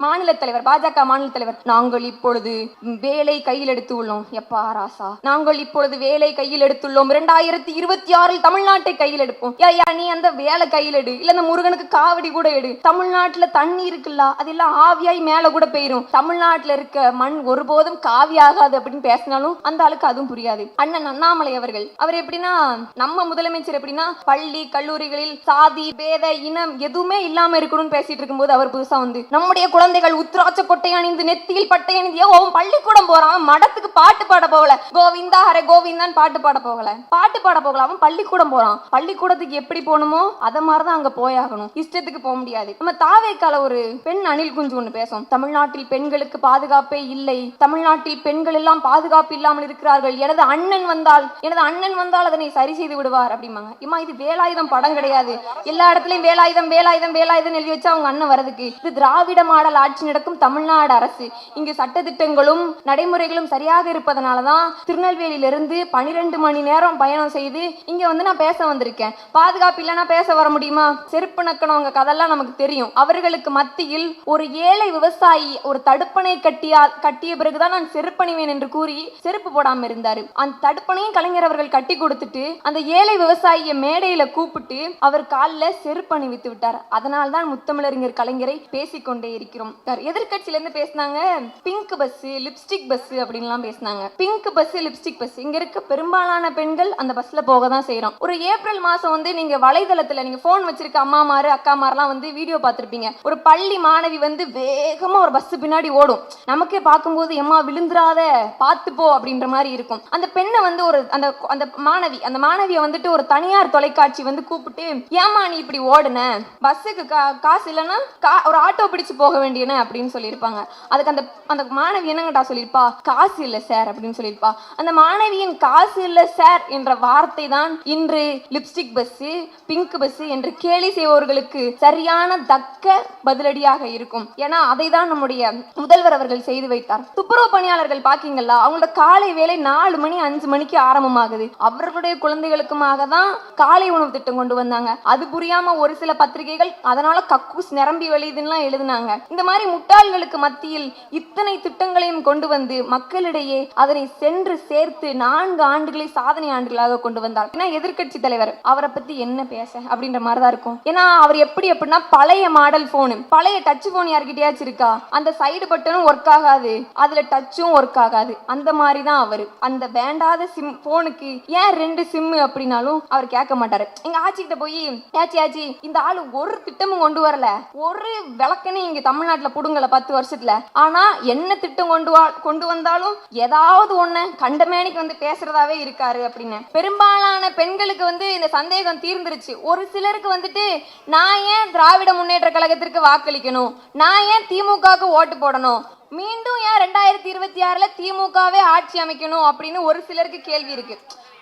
மாநில தலைவர், பாஜக மாநில தலைவர், நாங்கள் இப்பொழுது வேலை கையில் எடுத்து உள்ளோம். எப்பா ராசா, நாங்கள் இப்பொழுது வேலை கையில் எடுத்துள்ளோம், 2026 தமிழ்நாட்டை கையில் எடுப்போம். யா நீ அந்த வேலை கையில் எடு, இல்ல அந்த முருகனுக்கு காவடி கூட எடு. தமிழ்நாட்டுல தண்ணி இருக்குல்ல, அதெல்லாம் ஆவியாய் மேல கூட போயிரும். தமிழ்நாட்டுல இருக்க மண் ஒருபோதும் காவி ஆகாது அப்படின்னு பேசினாலும் அந்த ஆளுக்கு அதுவும் புரியாது. அண்ணன் அண்ணாமலை அவர்கள், அவர் எப்படின்னா, நம்ம முதலமைச்சர் எப்படின்னா, பள்ளி கல்லூரிகளில் சாதி பேத இனம் எதுவுமே இல்லாம இருக்கணும்னு பேசிட்டு இருக்கும்போது அவர் புதுசா வந்து நம்முடைய குழந்தைகள் உத்ராட்ச கொட்டை அணிந்து நெத்தியில் பட்டை அணிந்து அவன் பள்ளிக்கூடம் போறான், மடத்துக்கு பாட்டு பாட போகல, கோவிந்தா ஹரே கோவிந்தான் பாட்டு பாட போகல, அவன் பள்ளிக்கூடம் போறான். பள்ளிக்கூடத்துக்கு எப்படி போகணுமோ அத மாதிரிதான் அங்க போயாகணும், இஷ்டத்துக்கு போக முடியாது. நம்ம தாவேக்கால ஒரு பெண் அணில் குஞ்சு ஒண்ணு பேசும், தமிழ்நாட்டில் பெண்களுக்கு பாதுகாப்பே இல்லை, தமிழ்நாட்டில் பெண்கள் எல்லாம் பாதுகாப்பு இல்லாமல் இருக்கிறார்கள், எனது அண்ணன் வந்தால் அதனை சரி செய்து விடுவார் அப்படிம்பாங்க. இம்மா இது வேலாயுதம் படம் கிடையாது, எல்லா இடத்துலயும் வேலாயுதம் வேலாயுதம் வேலாயுதம் எழுதி வச்சா அவங்க அண்ணன் வரதுக்கு. இது திராவிட மாடல் ஆட்சி நடக்கும் தமிழ்நாடு அரசு. இங்கு சட்டத்திட்டங்களும் நடைமுறைகளும் சரியாக இருப்பதனாலதான் திருநெல்வேலியிலிருந்து 12 மணி நேரம் பயணம் செய்து இங்க வந்து நான் பேச வந்திருக்கேன். பாதுகாப்பு இல்லைன்னா பேச வர முடியுமா? செருப்பு நக்கணவங்க கதெல்லாம் நமக்கு தெரியும். அவர்களுக்கு மத்தியில் ஒரு ஏழை விவசாயி ஒரு தடுப்பணை கட்டிய பிறகுதான் நான் செருப்பணிவேன் என்று கூறி செருப்பு போடாம இருந்தாரு. அந்த தடுப்பணையும் கலைஞர் அவர்கள் கட்டி கொடுத்துட்டு அந்த ஏழை விவசாயிய மேடையில கூப்பிட்டு அவர் காலில் செருப்பணி வித்து விட்டார். அதனால்தான் முத்தமிழறிஞர் கலைஞரை பேசிக்கொண்டே இருக்கிறோம். எதிர்கட்சியில இருந்து பேசினாங்க, பிங்க் பஸ் லிப்ஸ்டிக் பஸ் அப்படின்லாம் பேசினாங்க. பிங்க் பஸ் லிப்ஸ்டிக் பஸ், இங்க இருக்க பெரும்பாலான பெண்கள் அந்த பஸ்ல போக தான் செய்யறோம். ஒரு ஏப்ரல் மாசம் வந்து நீங்க வலைதளத்துல நீங்க போன் வச்சிருக்க அம்மாமாரு அக்காமாரெல்லாம் வந்து வீடியோ பார்த்திருப்பீங்க. ஒரு பள்ளி மாணவி வந்து வேகமா ஒரு பஸ் பின்னாடி ஓடும். நமக்கே பார்க்கும்போது எம்மா விழுந்துராத பார்த்து போ அப்படின்ற மாதிரி இருக்கும். அந்த பெண்ணை வந்து ஒரு அந்த மாணவியை வந்துட்டு ஒரு தனியார் தொலைக்காட்சி வந்து கூப்பிட்டு, ஏமா நீ இப்படி ஓடுன, பஸ்ஸுக்கு காசு இல்லைன்னா ஒரு ஆட்டோ பிடிச்சு போக வேண்டியன அப்படின்னு சொல்லியிருப்பாங்க. அதுக்கு அந்த மாணவி என்னங்கடா சொல்லியிருப்பா, காசு இல்லை சார் அப்படின்னு சொல்லியிருப்பா. அந்த மாணவியின் காசு இல்லை சார் என்ற வார்த்தை தான் இன்று லிப்ஸ்டிக் பஸ் பிங்க் பஸ் என்று கேலி செய்பவர்களுக்கு சரியான தக்க பதிலடியாக இருக்கும். ஏன்னா அதை தான் நம்முடைய முதல்வர் அவர்கள் செய்து வைத்தார். துப்புரவு பணியாளர்கள் பாக்கீங்களா, அவங்களோட காலை வேலை 4 மணி 5 மணிக்கு ஆரம்பமாகுது. அவர்களுடைய குழந்தைகளுக்குமாக தான் காலை உணவு திட்டம் கொண்டு வந்தாங்க. அது புரியாம ஒரு சில பத்திரிகைகள் அதனால கக்கூஸ் நிரம்பி வெளியுதுன்னு எழுதினாங்க. இந்த மாதிரி முட்டாள்களுக்கு மத்தியில் இத்தனை திட்டங்களையும் கொண்டு வந்து மக்களிடையே அதனை சென்று சேர்த்து 4 ஆண்டுகளை சாதனை ஆண்டுகளாக கொண்டு வந்தார். ஏன்னா எதிர்கட்சி தலைவர் அவரை பத்தி என்ன பேச அப்படின்ற மாதிரிதான் இருக்கும். ஏன்னா அவர் எப்படின்னா பழைய மாடல் போனு, பழைய டச் போன் யார்கிட்டயாச்சும் இருக்கா, அந்த சைடு பட்டனும் ஒர்க் ஆகாது, அதுல டச்சும் ஒர்க் ஆகாது. அந்த மாதிரி தான் அவரு. அந்த வேண்டாத சிம் போனுக்கு ஏன் 2 சிம் அப்படின்னாலும் அவர் கேட்க மாட்டாரு. எங்க ஆட்சிக்கிட்ட போய், ஆச்சி இந்த ஆளு ஒரு திட்டமும் கொண்டு வரல, ஒரு விளக்கனே இங்க தமிழ்நாட்டுல புடுங்கல 10 வருஷத்துல, ஆனா என்ன திட்டம் கொண்டு வந்தாலும் ஏதாவது ஒண்ணு கண்டமேனிக்கு வந்து பேசுறதாவே இருக்காரு அப்படின்னு. பெரும்பாலான பெண்களுக்கு வந்து இந்த சந்தேகம் தீர்ந்துருச்சு. ஒரு சிலருக்கு வந்துட்டு, நான் ஏன் திராவிட முன்னேற்ற கழகத்திற்கு வாக்களிக்கணும், நான் ஏன் திமுகவுக்கு ஓட்டு போடணும், மீண்டும் ஏன் 2026 திமுகவே ஆட்சி அமைக்கணும் அப்படின்னு ஒரு சிலருக்கு கேள்வி இருக்கு.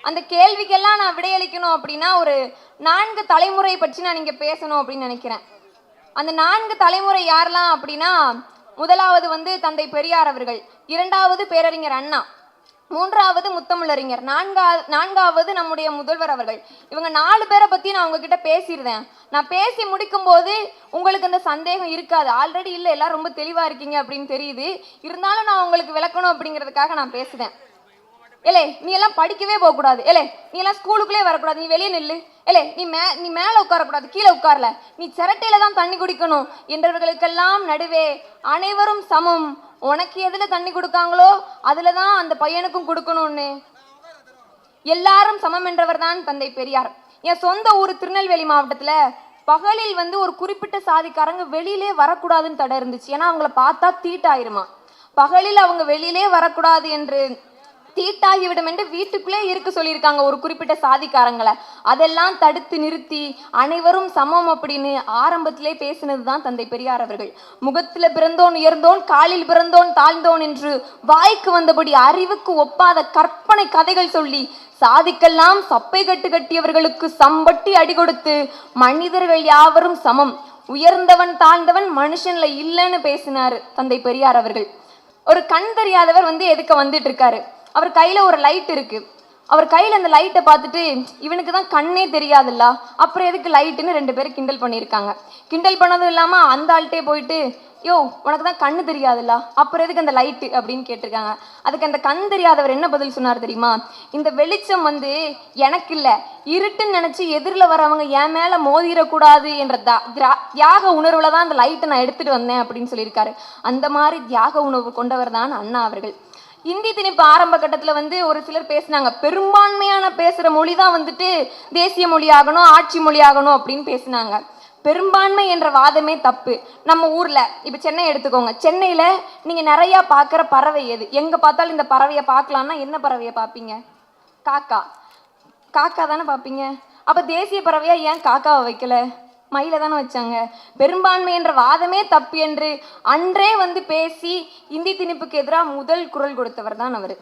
அந்த கேள்விக்கெல்லாம் நான் விடையளிக்கணும் அப்படின்னா ஒரு 4 தலைமுறை பற்றி நான் இங்க பேசணும் அப்படின்னு நினைக்கிறேன். அந்த 4 தலைமுறை யாரெல்லாம் அப்படின்னா, முதலாவது வந்து தந்தை பெரியார் அவர்கள், 2வது பேரறிஞர் அண்ணா, 3வது முத்தமிழறிஞர், 4வது நம்முடைய முதல்வர் அவர்கள். இவங்க 4 பேரை பத்தி நான் உங்ககிட்ட பேசியிருந்தேன். நான் பேசி முடிக்கும் போது உங்களுக்கு அந்த சந்தேகம் இருக்காது, ஆல்ரெடி இல்லை எல்லாரும் ரொம்ப தெளிவா இருக்கீங்க அப்படின்னு தெரியுது. இருந்தாலும் நான் உங்களுக்கு விளக்கணும் அப்படிங்கிறதுக்காக நான் பேசுறேன். ஏலே நீ எல்லாம் படிக்கவே போக கூடாது, ஏலே நீ எல்லாம் ஸ்கூலுக்குள்ளே வரக்கூடாது, நீ வெளியே நில்லு, ஏலே நீ மேல உட்காரக்கூடாது, கீழே உட்காரல, நீ சிரட்டையில தான் தண்ணி குடிக்கணும் என்றவர்களுக்கெல்லாம் நடுவே அனைவரும் சமம், உனக்கு எதுல தண்ணி கொடுக்காங்களோ அதுலதான் அந்த பையனுக்கும் கொடுக்கணும்னு எல்லாரும் சமம் என்றவர் தான் தந்தை பெரியார். என் சொந்த ஊர் திருநெல்வேலி மாவட்டத்துல பகலில் வந்து ஒரு குறிப்பிட்ட சாதிக்காரங்க வெளியிலே வரக்கூடாதுன்னு தடை இருந்துச்சு. ஏன்னா அவங்கள பார்த்தா தீட்டாயிருமா, பகலில் அவங்க வெளியிலே வரக்கூடாது என்று தீட்டாகிவிடும் என்று வீட்டுக்குள்ளே இருக்க சொல்லியிருக்காங்க ஒரு குறிப்பிட்ட சாதிக்காரங்களை. அதெல்லாம் தடுத்து நிறுத்தி அனைவரும் சமம் அப்படின்னு ஆரம்பத்திலே பேசினதுதான் தந்தை பெரியார் அவர்கள். முகத்துல பிறந்தோன் உயர்ந்தோன், காலில் பிறந்தோன் தாழ்ந்தோன் என்று வாய்க்கு வந்தபடி அறிவுக்கு ஒப்பாத கற்பனை கதைகள் சொல்லி சாதிக்கெல்லாம் சப்பை கட்டியவர்களுக்கு சம்பட்டி அடி கொடுத்து மனிதர்கள் யாவரும் சமம், உயர்ந்தவன் தாழ்ந்தவன் மனுஷன்ல இல்லைன்னு பேசினாரு தந்தை பெரியார் அவர்கள். ஒரு கண் தெரியாதவர் வந்து எதுக்க வந்துட்டு இருக்காரு, அவர் கையில ஒரு லைட் இருக்கு, அவர் கையில அந்த லைட்டை பார்த்துட்டு இவனுக்கு தான் கண்ணே தெரியாதுல்ல, அப்புறம் எதுக்கு லைட்டுன்னு 2 பேரும் கிண்டல் பண்ணியிருக்காங்க. கிண்டல் பண்ணதும் இல்லாம அந்த ஆள்கிட்டே போயிட்டு, யோ உனக்கு தான் கண்ணு தெரியாதுல்ல, அப்புறம் எதுக்கு அந்த லைட்டு அப்படின்னு கேட்டிருக்காங்க. அதுக்கு அந்த கண் தெரியாதவர் என்ன பதில் சொன்னார் தெரியுமா? இந்த வெளிச்சம் வந்து எனக்கு இல்லை, இருட்டுன்னு நினச்சி எதிரில் வரவங்க என் மேலே மோதிரக்கூடாது என்ற தியாக உணர்வில் தான் அந்த லைட்டை நான் எடுத்துகிட்டு வந்தேன் அப்படின்னு சொல்லியிருக்காரு. அந்த மாதிரி தியாக உணர்வு கொண்டவர் தான் அண்ணா அவர்கள். இந்தி திணிப்பு ஆரம்ப கட்டத்தில் வந்து ஒரு சிலர் பேசினாங்க, பெரும்பான்மையான பேசுகிற மொழி தான் வந்துட்டு தேசிய மொழியாகணும், ஆட்சி மொழியாகணும் அப்படின்னு பேசினாங்க. பெரும்பான்மை என்ற வாதமே தப்பு. நம்ம ஊர்ல இப்ப சென்னை எடுத்துக்கோங்க, சென்னையில நீங்க நிறைய பாக்குற பறவை எது? எங்க பார்த்தாலும் இந்த பறவையை பார்க்கலாம்னா என்ன பறவையை பார்ப்பீங்க? காக்கா. காக்கா தானே பார்ப்பீங்க. அப்ப தேசிய பறவையா ஏன் காக்காவை வைக்கல? மயில தானே வச்சாங்க. பெரும்பான்மை என்ற வாதமே தப்பு என்று அன்றே வந்து பேசி இந்தி திணிப்புக்கு எதிராக முதல் குரல் கொடுத்தவர் தான் அவர்.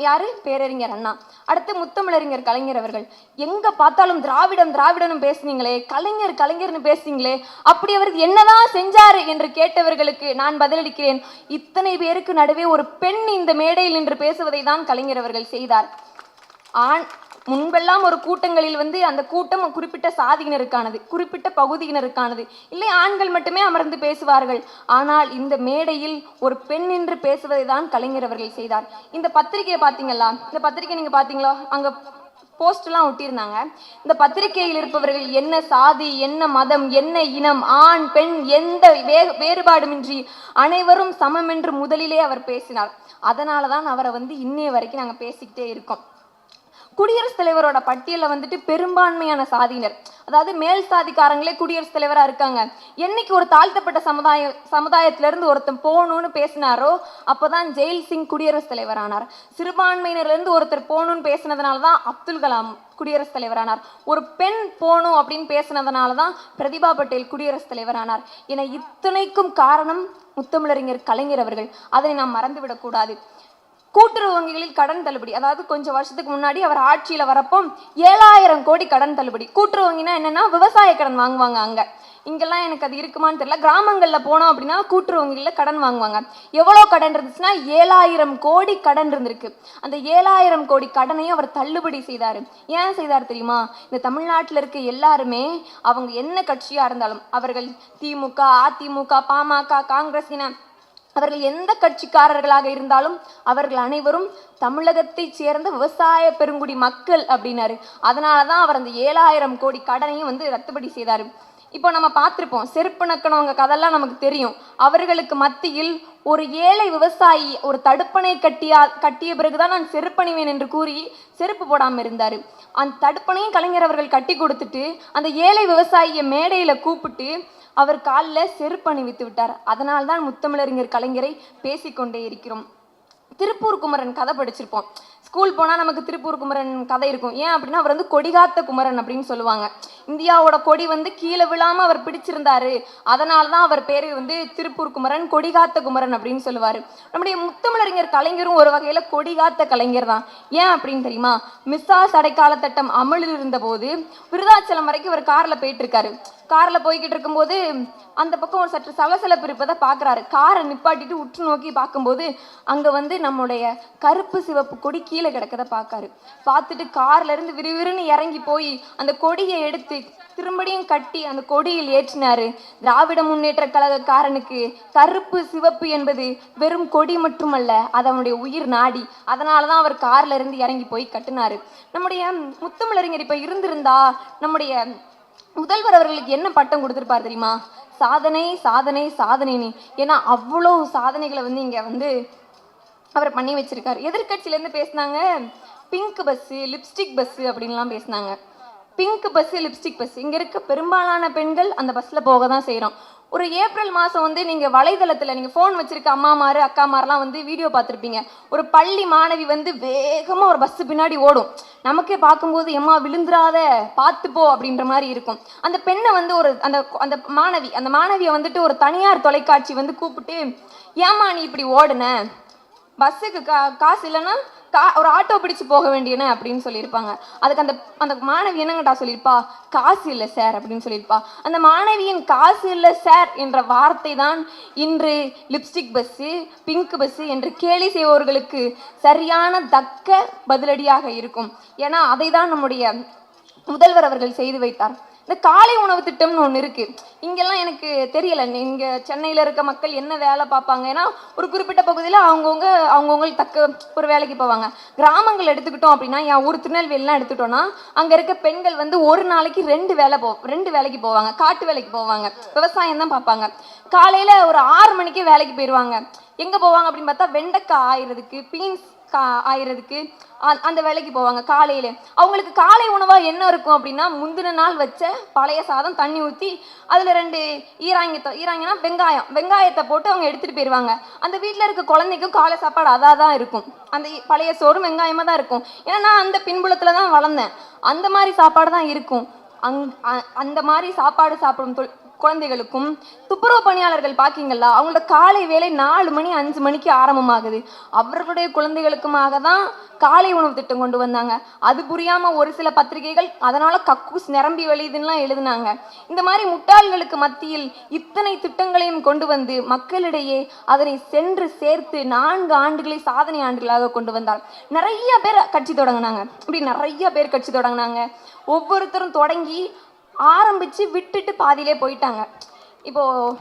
யாரு? பேரறிஞர் அண்ணா. அடுத்து முத்தமிழறிஞர் கலைஞர் அவர்கள். எங்க பார்த்தாலும் திராவிடம் திராவிடம்னு பேசுனீங்களே, கலைஞர் கலைஞர்னு பேசுனீங்களே, அப்படி அவர் என்னதான் செஞ்சாரு என்று கேட்டவர்களுக்கு நான் பதிலளிக்கிறேன். இத்தனை பேருக்கு நடுவே ஒரு பெண் இந்த மேடையில் நின்று பேசுவதை தான் கலைஞர் அவர்கள் செய்தார். முன்பெல்லாம் ஒரு கூட்டங்களில் வந்து அந்த கூட்டம் குறிப்பிட்ட சாதியினருக்கானது, குறிப்பிட்ட பகுதியினருக்கானது, இல்லை ஆண்கள் மட்டுமே அமர்ந்து பேசுவார்கள். ஆனால் இந்த மேடையில் ஒரு பெண் என்று பேசுவதை தான் கலைஞர் அவர்கள் செய்தார். இந்த பத்திரிகையை பார்த்தீங்களா? இந்த பத்திரிகை நீங்க பார்த்தீங்களா? அங்க போஸ்ட்லாம் ஒட்டியிருந்தாங்க. இந்த பத்திரிகையில் இருப்பவர்கள் என்ன சாதி, என்ன மதம், என்ன இனம், ஆண் பெண் எந்த வேறுபாடுமின்றி அனைவரும் சமம் என்று முதலிலே அவர் பேசினார். அதனால தான் அவரை வந்து இன்னைய வரைக்கும் நாங்கள் பேசிக்கிட்டே இருக்கோம். குடியரசுத் தலைவரோட பட்டியலில் வந்துட்டு பெரும்பான்மையான சாதியினர், அதாவது மேல் சாதிக்காரங்களே குடியரசுத் தலைவராக இருக்காங்க. என்னைக்கு ஒரு தாழ்த்தப்பட்ட சமுதாயத்திலிருந்து ஒருத்தன் போகணும்னு பேசினாரோ அப்போதான் ஜெயில் சிங் குடியரசுத் தலைவரானார். சிறுபான்மையினர்லேருந்து ஒருத்தர் போகணும்னு பேசினதுனால தான் அப்துல் கலாம் குடியரசுத் தலைவரானார். ஒரு பெண் போகணும் அப்படின்னு பேசினதுனால தான் பிரதிபா பட்டேல் குடியரசுத் தலைவரானார். என இத்தனைக்கும் காரணம் முத்தமிழறிஞர் கலைஞர் அவர்கள். அதனை நாம் மறந்துவிடக்கூடாது. கூட்டுறவு வங்கிகளில் கடன் தள்ளுபடி, அதாவது கொஞ்சம் வருஷத்துக்கு முன்னாடி அவர் ஆட்சியில் வரப்போ 7000 கோடி கடன் தள்ளுபடி. கூட்டுறவு வங்கினா என்னன்னா விவசாய கடன் வாங்குவாங்க. அங்கே இங்கெல்லாம் எனக்கு அது இருக்குமான்னு தெரியல. கிராமங்களில் போனோம் அப்படின்னா கூட்டுறவு வங்கிகளில் கடன் வாங்குவாங்க. எவ்வளோ கடன் இருந்துச்சுன்னா 7000 கோடி கடன் இருந்திருக்கு. அந்த 7000 கோடி கடனையும் அவர் தள்ளுபடி செய்தார். ஏன் செய்தார் தெரியுமா? இந்த தமிழ்நாட்டில் இருக்க எல்லாருமே அவங்க என்ன கட்சியாக இருந்தாலும், அவர்கள் திமுக, அதிமுக, பாமக, காங்கிரஸ் என அவர்கள் எந்த கட்சிக்காரர்களாக இருந்தாலும் அவர்கள் அனைவரும் தமிழகத்தை சேர்ந்த விவசாய பெருங்குடி மக்கள் அப்படின்னாரு. அதனால தான் அவர் அந்த 7000 கோடி கடனையும் வந்து ரத்துபடி செய்தார். இப்போ நம்ம பார்த்துருப்போம், செருப்பு நக்கணவங்க கதெல்லாம் நமக்கு தெரியும். அவர்களுக்கு மத்தியில் ஒரு ஏழை விவசாயி ஒரு தடுப்பணை கட்டிய பிறகுதான் நான் செருப்பணிவேன் என்று கூறி செருப்பு போடாமல் இருந்தார். அந்த தடுப்பணையும் கலைஞர் அவர்கள் கட்டி கொடுத்துட்டு அந்த ஏழை விவசாயியை மேடையில் கூப்பிட்டு அவர் காலில் செருப்பு அணிவித்து விட்டார். அதனால்தான் முத்தமிழறிஞர் கலைஞரை பேசிக்கொண்டே இருக்கிறோம். திருப்பூர் குமரன் கதை படிச்சிருப்போம். ஸ்கூல் போனால் நமக்கு திருப்பூர் குமரன் கதை இருக்கும். ஏன் அப்படின்னா அவர் வந்து கொடிகாத்த குமரன் அப்படின்னு சொல்லுவாங்க. இந்தியாவோட கொடி வந்து கீழே விழாமல் அவர் பிடிச்சிருந்தாரு. அதனால தான் அவர் பேர் வந்து திருப்பூர் குமரன், கொடிகாத்த குமரன் அப்படின்னு சொல்லுவார். நம்முடைய முத்தமிழறிஞர் கலைஞரும் ஒரு வகையில் கொடிகாத்த கலைஞர் தான். ஏன் அப்படின்னு தெரியுமா? மிஸ்ஸாஸ் அடைக்கால திட்டம் அமலில் இருந்தபோது விருதாச்சலம் வரைக்கும் அவர் காரில் போயிட்டு இருக்காரு. காரில் போய்கிட்டு இருக்கும்போது அந்த பக்கம் ஒரு சற்று சலசலப்பு இருப்பதை பார்க்குறாரு. காரை நிப்பாட்டிட்டு உற்று நோக்கி பார்க்கும்போது அங்கே வந்து நம்முடைய கருப்பு சிவப்பு கொடி கீழே கிடக்கதை பார்க்காரு. பார்த்துட்டு கார்ல இருந்து விறுவிறுன்னு இறங்கி போய் அந்த கொடியை எடுத்து திரும்படியும் கட்டி அந்த கொடியில் ஏற்றினாரு. திராவிட முன்னேற்ற கழகக்காரனுக்கு கருப்பு சிவப்பு என்பது வெறும் கொடி மட்டுமல்ல, அது அவனுடைய உயிர் நாடி. அதனாலதான் அவர் கார்ல இருந்து இறங்கி போய் கட்டினாரு. நம்முடைய முத்தமிழறிஞர் இப்ப இருந்திருந்தா நம்முடைய முதல்வர் அவர்களுக்கு என்ன பட்டம் கொடுத்திருப்பார் தெரியுமா? சாதனை சாதனை சாதனைன்னு. ஏன்னா அவ்வளோ சாதனைகளை வந்து இங்க வந்து அவர் பண்ணி வச்சிருக்காரு. எதிர்கட்சியிலேருந்து பேசினாங்க பிங்க் பஸ்ஸு, லிப்ஸ்டிக் பஸ்ஸு அப்படின்லாம் பேசினாங்க. பிங்க் பஸ்ஸு, லிப்ஸ்டிக் பஸ், இங்கே இருக்க பெரும்பாலான பெண்கள் அந்த பஸ்ஸில் போக தான் செய்கிறோம். ஒரு ஏப்ரல் மாதம் வந்து நீங்கள் வலைதளத்தில் நீங்கள் ஃபோன் வச்சுருக்க அம்மாமார் அக்காமாரெலாம் வந்து வீடியோ பார்த்துருப்பீங்க. ஒரு பள்ளி மாணவி வந்து வேகமாக ஒரு பஸ்ஸு பின்னாடி ஓடும். நமக்கே பார்க்கும்போது எம்மா விழுந்துராத பார்த்துப்போ அப்படின்ற மாதிரி இருக்கும். அந்த பெண்ணை வந்து ஒரு அந்த மாணவியை வந்துட்டு ஒரு தனியார் தொலைக்காட்சி வந்து கூப்பிட்டு, ஏம்மா நீ இப்படி ஓடுன, பஸ்ஸுக்கு காசு இல்லைன்னா ஒரு ஆட்டோ பிடிச்சு போக வேண்டியன அப்படின்னு சொல்லியிருப்பாங்க. அதுக்கு அந்த மாணவி என்னங்கட்டா சொல்லியிருப்பா, காசு இல்லை சார் அப்படின்னு சொல்லியிருப்பா. அந்த மாணவியின் காசு இல்லை சார் என்ற வார்த்தை தான் இன்று லிப்ஸ்டிக் பஸ்ஸு, பிங்க் பஸ்ஸு என்று கேலி செய்பவர்களுக்கு சரியான தக்க பதிலடியாக இருக்கும். ஏன்னா அதை தான் நம்முடைய முதல்வர் அவர்கள் செய்து வைத்தார். இந்த காலை உணவு திட்டம்னு ஒன்று இருக்கு. இங்கெல்லாம் எனக்கு தெரியல, இங்க சென்னையில இருக்க மக்கள் என்ன வேலை பார்ப்பாங்க. ஏன்னா ஒரு குறிப்பிட்ட பகுதியில் அவங்கவுங்களுக்கு தக்க ஒரு வேலைக்கு போவாங்க. கிராமங்கள் எடுத்துக்கிட்டோம் அப்படின்னா, என் ஊர் திருநெல்வேலிலாம் எடுத்துக்கிட்டோம்னா, அங்கே இருக்க பெண்கள் வந்து ஒரு நாளைக்கு ரெண்டு வேலைக்கு போவாங்க. காட்டு வேலைக்கு போவாங்க, விவசாயம் தான் பார்ப்பாங்க. காலையில் ஒரு 6 மணிக்கு வேலைக்கு போயிடுவாங்க. எங்கே போவாங்க அப்படின்னு பார்த்தா, வெண்டைக்காய் ஆயிறதுக்கு, பீன்ஸ் ஆயிறதுக்கு அந்த வேலைக்கு போவாங்க. காலையில அவங்களுக்கு காலை உணவா என்ன இருக்கும் அப்படின்னா, முந்தின நாள் வச்ச பழைய சாதம் தண்ணி ஊற்றி அதில் 2 ஈராங்கன்னா வெங்காயத்தை போட்டு அவங்க எடுத்துகிட்டு போயிடுவாங்க. அந்த வீட்டில் இருக்க குழந்தைக்கும் காலை சாப்பாடு அதாக தான் இருக்கும். அந்த பழைய சோறும் வெங்காயமாக தான் இருக்கும். ஏன்னா நான் அந்த பின்புலத்தில் தான் வளர்ந்தேன். அந்த மாதிரி சாப்பாடு தான் இருக்கும். அந்த மாதிரி சாப்பாடு சாப்பிடும் குழந்தைகளுக்கும் துப்புரவு பணியாளர்கள் பார்க்கிங்களா, அவங்களோட காலை வேலை 4 மணி 5 மணிக்கு ஆரம்பமாகுது. அவர்களுடைய குழந்தைகளுக்குமாக தான் காலை உணவு திட்டம் கொண்டு வந்தாங்க. அது புரியாம ஒரு சில பத்திரிகைகள் அதனால கக்கூஸ் நிரம்பி வழியுதுன்னெலாம் எழுதினாங்க. இந்த மாதிரி முட்டாள்களுக்கு மத்தியில் இத்தனை திட்டங்களையும் கொண்டு வந்து மக்களிடையே அதனை சென்று சேர்த்து 4 ஆண்டுகளை சாதனை ஆண்டுகளாக கொண்டு வந்தார். நிறைய பேர் கட்சி தொடங்கினாங்க. இப்படி நிறைய பேர் கட்சி தொடங்கினாங்க. ஒவ்வொருத்தரும் தொடங்கி ஆரம்பித்து விட்டுட்டு பாதியிலே போயிட்டாங்க. இப்போது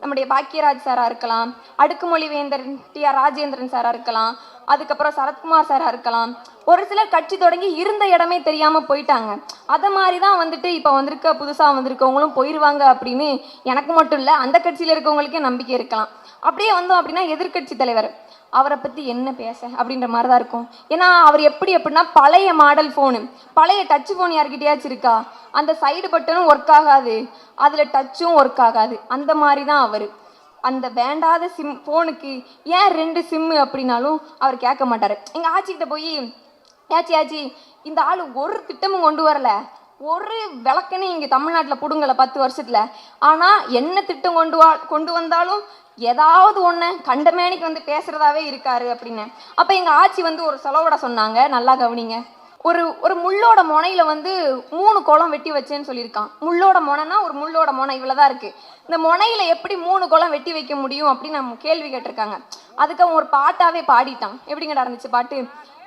நம்முடைய பாக்கியராஜ் சாராக இருக்கலாம், அடுக்குமொழி வேந்தர் TR ராஜேந்திரன் சாராக இருக்கலாம், அதுக்கப்புறம் சரத்குமார் சாராக இருக்கலாம். ஒரு சிலர் கட்சி தொடங்கி இருந்த இடமே தெரியாமல் போயிட்டாங்க. அதை மாதிரி தான் வந்துட்டு இப்போ புதுசாக வந்திருக்கவங்களும் போயிடுவாங்க அப்படின்னு எனக்கு மட்டும் இல்லை, அந்த கட்சியில் இருக்கவங்களுக்கே நம்பிக்கை இருக்கலாம். அப்படியே வந்தோம் அப்படின்னா எதிர்கட்சி தலைவர் அவரை பற்றி என்ன பேச அப்படின்ற மாதிரி தான் இருக்கும். ஏன்னா அவர் எப்படின்னா, பழைய மாடல் ஃபோனு, பழைய டச் ஃபோன் யார்கிட்டயாச்சும் இருக்கா, அந்த சைடு பட்டனும் ஒர்க் ஆகாது, அதில் டச்சும் ஒர்க் ஆகாது. அந்த மாதிரி தான் அவர். அந்த வேண்டாத ஃபோனுக்கு ஏன் 2 சிம்மு அப்படின்னாலும் அவர் கேட்க மாட்டார். எங்கள் ஆச்சிக்கிட்ட போய், ஆச்சி இந்த ஆள் ஒரு திட்டமும் கொண்டு வரல, ஒரு விளக்கனே இங்கே தமிழ்நாட்டில் பிடுங்கலை 10 வருஷத்தில், ஆனால் என்ன திட்டம் கொண்டு வந்தாலும் ஏதாவது ஒன்று கண்டமேனிக்கு வந்து பேசுகிறதாவே இருக்காரு அப்படின்னு. அப்போ எங்கள் ஆட்சி ஒரு செலவோட சொன்னாங்க, நல்லா கவனிங்க. ஒரு முள்ளோட முனையில் 3 குளம் வெட்டி வச்சேன்னு சொல்லியிருக்கான். முள்ளோட முனைனா ஒரு முள்ளோட முனை இவ்வளோதான் இருக்குது. இந்த முனையில் எப்படி 3 குளம் வெட்டி வைக்க முடியும் அப்படின்னு நம்ம கேள்வி கேட்டிருக்காங்க. அதுக்கு அவன் ஒரு பாட்டாவே பாடிட்டான். எப்படிங்க நடந்துச்சு பாட்டு?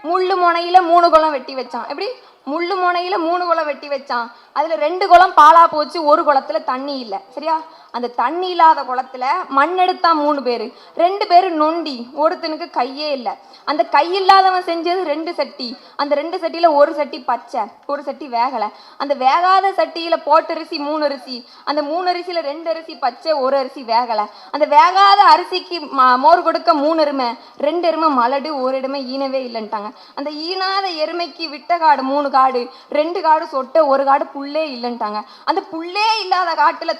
முள்ளு முனையில் 3 குளம் வெட்டி வச்சான். எப்படி? முள்ளு முனையில் 3 குளம் வெட்டி வச்சான். அதில் 2 குளம் பாலா போச்சு, ஒரு குளத்துல தண்ணி இல்லை. சரியா? அந்த தண்ணி இல்லாத குளத்துல மண் எடுத்தா 3 பேர், 2 பேர் நொண்டி, ஒருத்தனுக்கு கையே இல்லை. அந்த கை இல்லாதவன் செஞ்சது 2 சட்டி. அந்த 2 சட்டியில ஒரு சட்டி பச்சை, ஒரு சட்டி வேகலை. அந்த வேகாத சட்டியில போட்டரிசி 3 அரிசி, அந்த 3 அரிசியில 2 அரிசி பச்சை, ஒரு அரிசி வேகலை. அந்த வேகாத அரிசிக்கு மோர் கொடுக்க 3 எருமை, 2 எருமை மலடு, ஒரு எருமை ஈனவே இல்லைன்ட்டாங்க. அந்த ஈனாத எருமைக்கு விட்ட காடு 3 காடு, 2 காடு சொட்ட, ஒரு காடு புல்லே இல்லைன்ட்டாங்க. அந்த புல்லே இல்லாத காட்டுல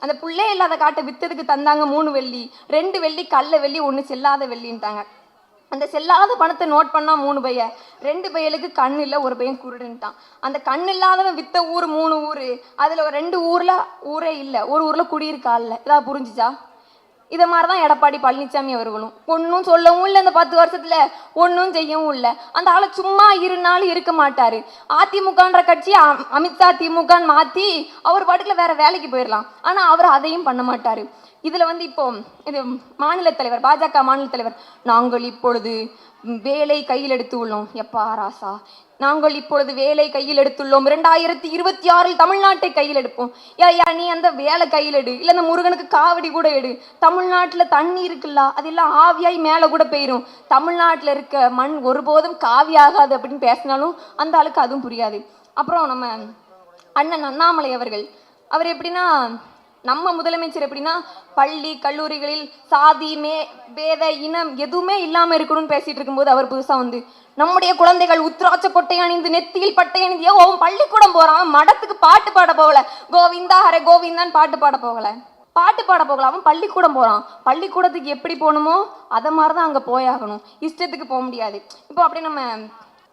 அந்த புல்லே இல்லாத காட்டை வித்ததுக்கு தந்தாங்க 3 வெள்ளி, 2 வெள்ளி கல்ல வெள்ளி, 1 செல்லாத வெள்ளின்ட்டாங்க. அந்த செல்லாத பணத்தை நோட் பண்ணா 3 பைய, 2 பையலுக்கு கண் இல்லை, ஒரு பையன் குருடுன்ட்டான். அந்த கண் இல்லாதவன் வித்த ஊர் 3 ஊர், அதுல 2 ஊர்ல ஊரே இல்லை, ஒரு ஊர்ல குடியிருக்கா இல்லை. இதாக புரிஞ்சுச்சா? இதை மாதிரி தான் எடப்பாடி பழனிசாமி அவர்களும் ஒன்றும் சொல்லவும் இல்லை, இந்த 10 வருஷத்துல ஒன்றும் செய்யவும் இல்லை. அந்த ஆளை சும்மா இருநாளும் இருக்க மாட்டாரு. அதிமுகன்ற கட்சி அமித்ஷா திமுகன்னு மாற்றி அவர் பாட்டுக்குள்ள வேற வேலைக்கு போயிடலாம். ஆனால் அவர் அதையும் பண்ண மாட்டாரு. இதுல இப்போ இது மாநில தலைவர், பாஜக மாநில தலைவர், நாங்கள் இப்பொழுது வேலை கையில் எடுத்து உள்ளோம். எப்பா ராசா, நாங்கள் இப்பொழுது வேலை கையில் எடுத்துள்ளோம், 2026 தமிழ்நாட்டை கையில் எடுப்போம். யா நீ அந்த வேலை கையில் எடு, இல்லை அந்த முருகனுக்கு காவடி கூட எடு. தமிழ்நாட்டில் தண்ணி இருக்குல்ல, அதெல்லாம் ஆவியாய் மேலே கூட போயிடும். தமிழ்நாட்டில் இருக்க மண் ஒருபோதும் காவியாகாது அப்படின்னு பேசினாலும் அந்த ஆளுக்கு அதுவும் புரியாது. அப்புறம் நம்ம அண்ணன் அண்ணாமலை அவர்கள், அவர் எப்படின்னா, நம்ம முதலமைச்சர் எப்படின்னா, பள்ளி கல்லூரிகளில் சாதி பேத இனம் எதுவுமே இல்லாமல் இருக்கணும்னு பேசிட்டு இருக்கும்போது அவர் புதுசாக நம்முடைய குழந்தைகள் உத்ராட்ச கொட்டை அணிந்து நெத்தியில் பட்டை அணிந்து, அவன் பள்ளிக்கூடம் போறான், மடத்துக்கு பாட்டு பாட போகல, கோவிந்தா ஹரே கோவிந்தான்னு பாட்டு பாட போகல, அவன் பள்ளிக்கூடம் போறான். பள்ளிக்கூடத்துக்கு எப்படி போகணுமோ அதை மாதிரி தான் அங்கே போயாகணும், இஷ்டத்துக்கு போக முடியாது. இப்போ அப்படி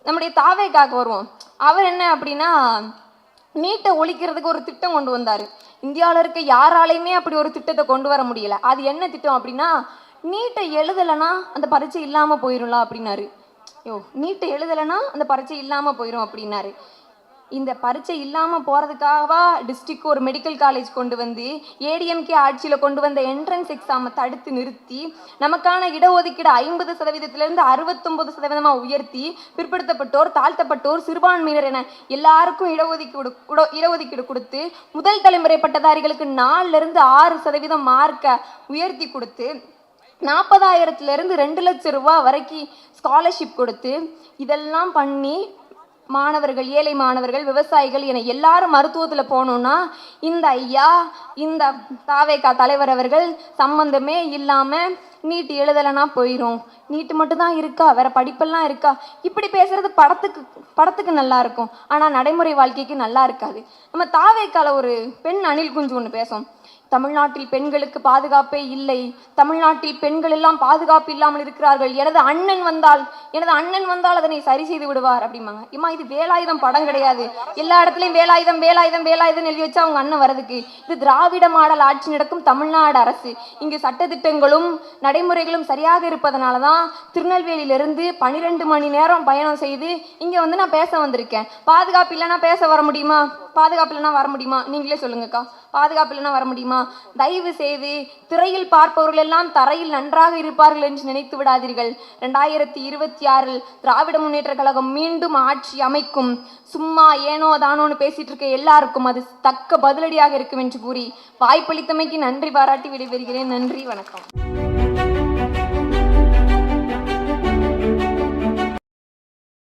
நம்முடைய தாவேக்காக வருவோம். அவர் என்ன அப்படின்னா, நீட்டை ஒழிக்கிறதுக்கு ஒரு திட்டம் கொண்டு வந்தார். இந்தியாவில் இருக்க யாராலையுமே அப்படி ஒரு திட்டத்தை கொண்டு வர முடியல. அது என்ன திட்டம் அப்படின்னா, நீட்டை எழுதலைன்னா அந்த பரீட்சை இல்லாமல் போயிடும்ல அப்படின்னாரு. நீட்டை எழுதலைன்னா அந்த பரீட்சை இல்லாமல் போயிடும் அப்படின்னாரு. இந்த பரீட்சை இல்லாமல் போகிறதுக்காகவா டிஸ்ட்ரிக்ட் ஒரு மெடிக்கல் காலேஜ் கொண்டு வந்து ஏடிஎம்கே ஆட்சியில் கொண்டு வந்த என்ட்ரன்ஸ் எக்ஸாமை தடுத்து நிறுத்தி நமக்கான இடஒதுக்கீடு 50%லேருந்து 69% உயர்த்தி பிற்படுத்தப்பட்டோர், தாழ்த்தப்பட்டோர், சிறுபான்மையினர் என எல்லாருக்கும் இடஒதுக்கீடு கொடுத்து முதல் தலைமுறை பட்டதாரிகளுக்கு 4லேருந்து 6% மார்க்கை உயர்த்தி கொடுத்து 40,000லேருந்து 2 லட்சம் ரூபா வரைக்கும் ஸ்காலர்ஷிப் கொடுத்து இதெல்லாம் பண்ணி மாணவர்கள், ஏழை மாணவர்கள், விவசாயிகள் என எல்லாரும் மருத்துவத்தில் போகணுன்னா இந்த ஐயா, இந்த தாவேகா தலைவர் அவர்கள் சம்பந்தமே இல்லாமல் நீட் எழுதலைன்னா போயிடும், நீட்டு மட்டும்தான் இருக்கா, வேற படிப்பெல்லாம் இருக்கா, இப்படி பேசுறது படத்துக்கு நல்லா இருக்கும், ஆனால் நடைமுறை வாழ்க்கைக்கு நல்லா இருக்காது. நம்ம தாவேக்கால ஒரு பெண் அணில் குஞ்சு ஒன்று பேசும். தமிழ்நாட்டில் பெண்களுக்கு பாதுகாப்பே இல்லை, தமிழ்நாட்டில் பெண்கள் எல்லாம் பாதுகாப்பு இல்லாமல் இருக்கிறார்கள், எனது அண்ணன் வந்தால் அதனை சரி செய்து விடுவார் அப்படிம்பாங்க. இம்மா, இது வேலாயுதம் படம் கிடையாது. எல்லா இடத்துலையும் வேலாயுதம் வேலாயுதம் வேலாயுதம் எழுதி வச்சா அவங்க அண்ணன் வரதுக்கு. இது திராவிட மாடல் ஆட்சி நடக்கும் தமிழ்நாடு அரசு. இங்கு சட்டத்திட்டங்களும் நடைமுறைகளும் சரியாக இருப்பதனால தான் திருநெல்வேலியிலிருந்து 12 மணி நேரம் பயணம் செய்து இங்கே வந்து நான் பேச வந்திருக்கேன். பாதுகாப்பு இல்லைன்னா பேச வர முடியுமா? பாதுகாப்பு இல்லைன்னா வர முடியுமா? நீங்களே சொல்லுங்கக்கா, பாதுகாப்பு இல்லைன்னா வர முடியுமா? தயவு செய்து திரையில் பார்ப்பவர்கள் எல்லாம் தரையில் நன்றாக இருப்பார்கள் என்று நினைத்து விடாதீர்கள். 2026 திராவிட முன்னேற்ற கழகம் மீண்டும் ஆட்சி அமைக்கும். சும்மா ஏனோ தானோன்னு பேசிட்டு இருக்க எல்லாருக்கும் அது தக்க பதிலடியாக இருக்கும் என்று கூறி வாய்ப்பளித்தமைக்கு நன்றி பாராட்டி விடைபெறுகிறேன். நன்றி, வணக்கம்.